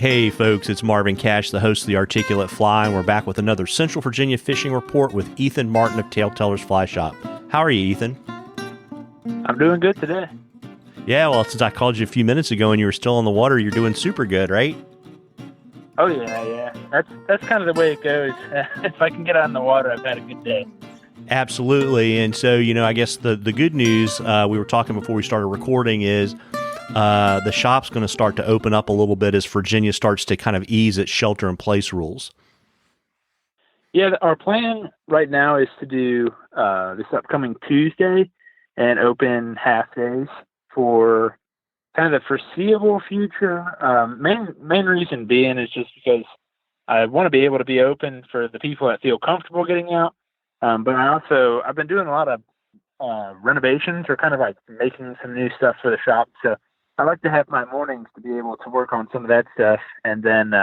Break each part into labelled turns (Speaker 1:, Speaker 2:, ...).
Speaker 1: Hey folks, it's Marvin Cash, the host of The Articulate Fly, and we're back with another Central Virginia fishing report with Ethan Martin of TaleTellers Fly Shop. How are you, Ethan?
Speaker 2: I'm doing good today.
Speaker 1: Yeah, well, since I called you a few minutes ago and you were still in the water, you're doing super good, right?
Speaker 2: Oh yeah. That's kind of the way it goes. If I can get out in the water, I've had a good day.
Speaker 1: Absolutely. And so, I guess the good news, we were talking before we started recording, is the shop's going to start to open up a little bit as Virginia starts to kind of ease its shelter-in-place rules.
Speaker 2: Yeah, our plan right now is to do this upcoming Tuesday and open half days for kind of the foreseeable future. Main reason being is just because I want to be able to be open for the people that feel comfortable getting out. But I've been doing a lot of renovations or kind of like making some new stuff for the shop. So I like to have my mornings to be able to work on some of that stuff, and then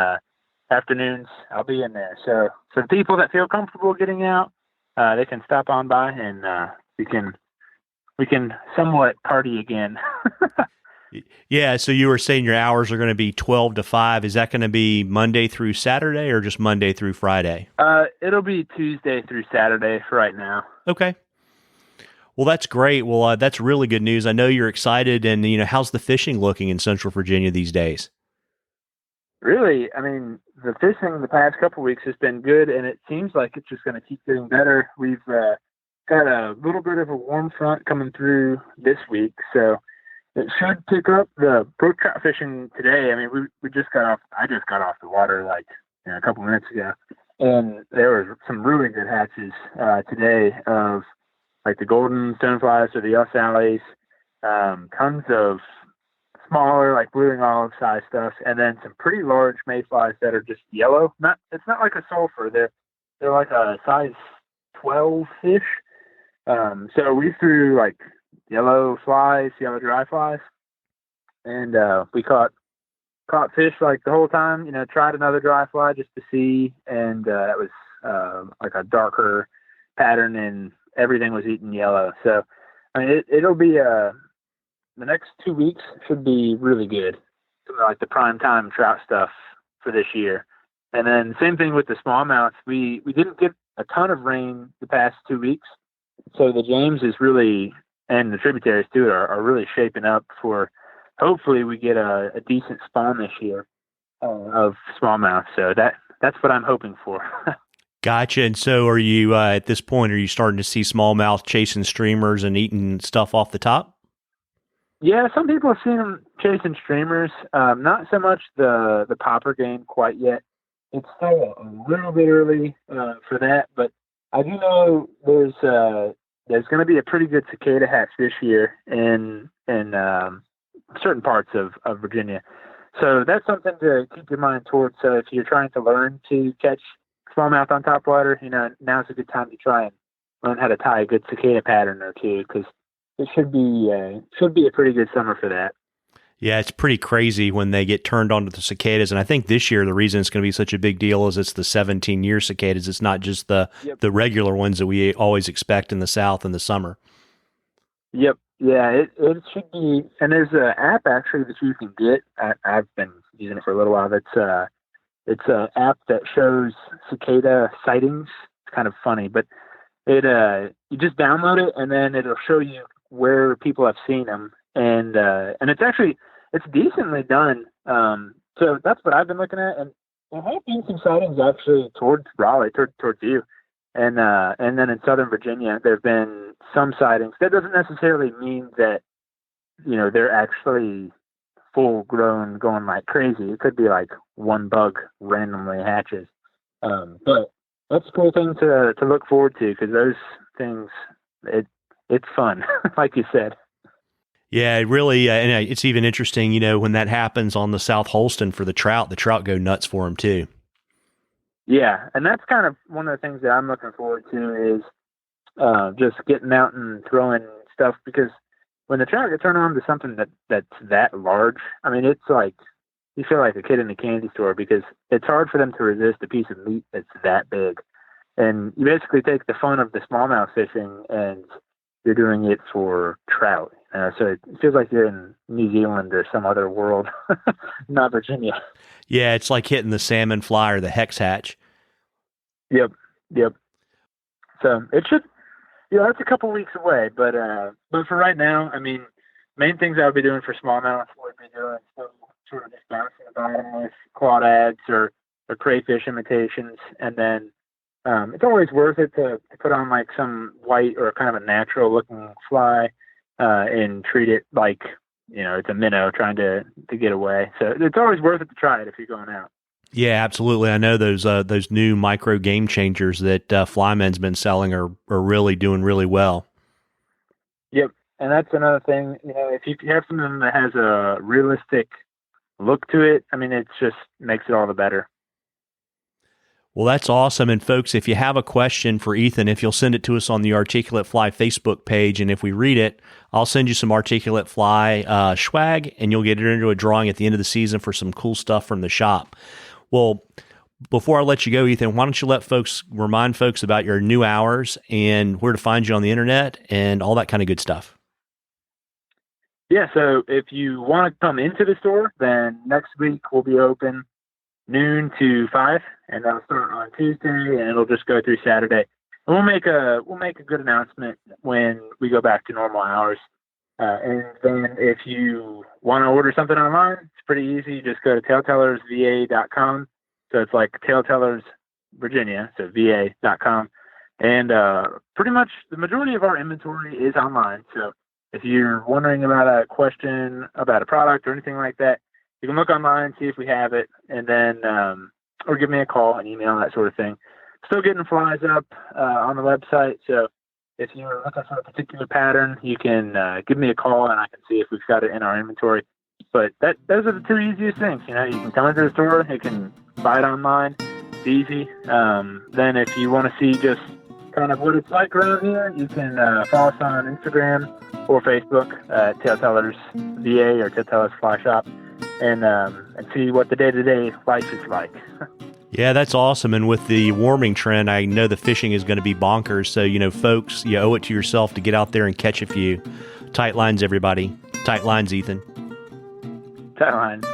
Speaker 2: afternoons I'll be in there. So for the people that feel comfortable getting out, they can stop on by and we can somewhat party again.
Speaker 1: Yeah, so you were saying your hours are going to be 12 to 5. Is that going to be Monday through Saturday or just Monday through Friday?
Speaker 2: It'll be Tuesday through Saturday for right now.
Speaker 1: Okay. Well, that's great. Well, that's really good news. I know you're excited, and, how's the fishing looking in Central Virginia these days?
Speaker 2: Really, I mean, the fishing the past couple of weeks has been good, and it seems like it's just going to keep getting better. We've got a little bit of a warm front coming through this week, so it should pick up. The brook trout fishing today, I mean, I just got off the water like a couple minutes ago, and there were some really good hatches today of like the golden stoneflies or the Elf Sallies, tons of smaller, like blue and olive size stuff, and then some pretty large mayflies that are just yellow. It's not like a sulfur. They're like a size 12 fish. So we threw like yellow dry flies, and we caught fish like the whole time. Tried another dry fly just to see, and that was like a darker pattern, and everything was eaten yellow. So I mean, it'll be the next 2 weeks should be really good. Something like the prime time trout stuff for this year. And then same thing with the smallmouths. We didn't get a ton of rain the past 2 weeks, so the James is really, and the tributaries too, are really shaping up for, hopefully we get a decent spawn this year of smallmouth. So that's what I'm hoping for.
Speaker 1: Gotcha. And so are you, at this point, are you starting to see smallmouth chasing streamers and eating stuff off the top?
Speaker 2: Yeah, some people have seen them chasing streamers. Not so much the popper game quite yet. It's still a little bit early for that, but I do know there's going to be a pretty good cicada hatch this year in certain parts of Virginia. So that's something to keep your mind towards. So if you're trying to learn to catch smallmouth on topwater, now's a good time to try and learn how to tie a good cicada pattern or two, because it should be a pretty good summer for that.
Speaker 1: Yeah, it's pretty crazy when they get turned on to the cicadas, and I think this year the reason it's going to be such a big deal is it's the 17-year cicadas. It's not just the regular ones that we always expect in the South in the summer.
Speaker 2: Yep. Yeah, it should be. And there's an app actually that you can get. I've been using it for a little while. It's an app that shows cicada sightings. It's kind of funny, but you just download it and then it'll show you where people have seen them, and it's decently done. So that's what I've been looking at, and there have been some sightings actually towards Raleigh, towards you, and then in Southern Virginia there have been some sightings. That doesn't necessarily mean that they're actually full grown going like crazy. It could be like one bug randomly hatches, but that's a cool thing to look forward to, because those things, it's fun, like you said.
Speaker 1: Yeah, it really, and it's even interesting, when that happens on the South Holston for the trout go nuts for them too.
Speaker 2: Yeah, and that's kind of one of the things that I'm looking forward to is just getting out and throwing stuff, because when the trout get turned on to something that's that large, I mean, it's like you feel like a kid in a candy store, because it's hard for them to resist a piece of meat that's that big. And you basically take the fun of the smallmouth fishing and you're doing it for trout. So it feels like you're in New Zealand or some other world, not Virginia.
Speaker 1: Yeah, it's like hitting the salmon fly or the hex hatch.
Speaker 2: Yep. So it should, it's a couple weeks away, but for right now, I mean, main things I would be doing for smallmouth would be doing some sort of just bouncing the bottom with clawdads or crayfish imitations, and then it's always worth it to put on like some white or kind of a natural looking fly and treat it like it's a minnow trying to get away. So it's always worth it to try it if you're going out.
Speaker 1: Yeah, absolutely. I know those new micro game changers that Flyman's been selling are really doing really well.
Speaker 2: Yep, and that's another thing. If you have something that has a realistic look to it, I mean, it just makes it all the better.
Speaker 1: Well, that's awesome. And folks, if you have a question for Ethan, if you'll send it to us on the Articulate Fly Facebook page, and if we read it, I'll send you some Articulate Fly swag, and you'll get it into a drawing at the end of the season for some cool stuff from the shop. Well, before I let you go, Ethan, why don't you remind folks about your new hours and where to find you on the internet and all that kind of good stuff.
Speaker 2: Yeah, so if you want to come into the store, then next week we'll be open noon to 5, and that'll start on Tuesday, and it'll just go through Saturday. And we'll make a good announcement when we go back to normal hours. And then if you want to order something online, it's pretty easy. Just go to TaleTellersVA.com. So it's like TaleTellers Virginia, so VA.com. And pretty much the majority of our inventory is online. So if you're wondering about a question about a product or anything like that, you can look online, see if we have it, and then or give me a call, an email, that sort of thing. Still getting flies up on the website, so if you're looking for a particular pattern, you can give me a call, and I can see if we've got it in our inventory. But those are the two easiest things. You can come into the store, you can buy it online. It's easy. Then if you want to see just kind of what it's like around here, you can follow us on Instagram or Facebook, TaleTellers VA or TaleTellers Fly Shop, and see what the day-to-day life is like.
Speaker 1: Yeah, that's awesome. And with the warming trend, I know the fishing is going to be bonkers. So, folks, you owe it to yourself to get out there and catch a few. Tight lines, everybody. Tight lines, Ethan.
Speaker 2: Tight lines.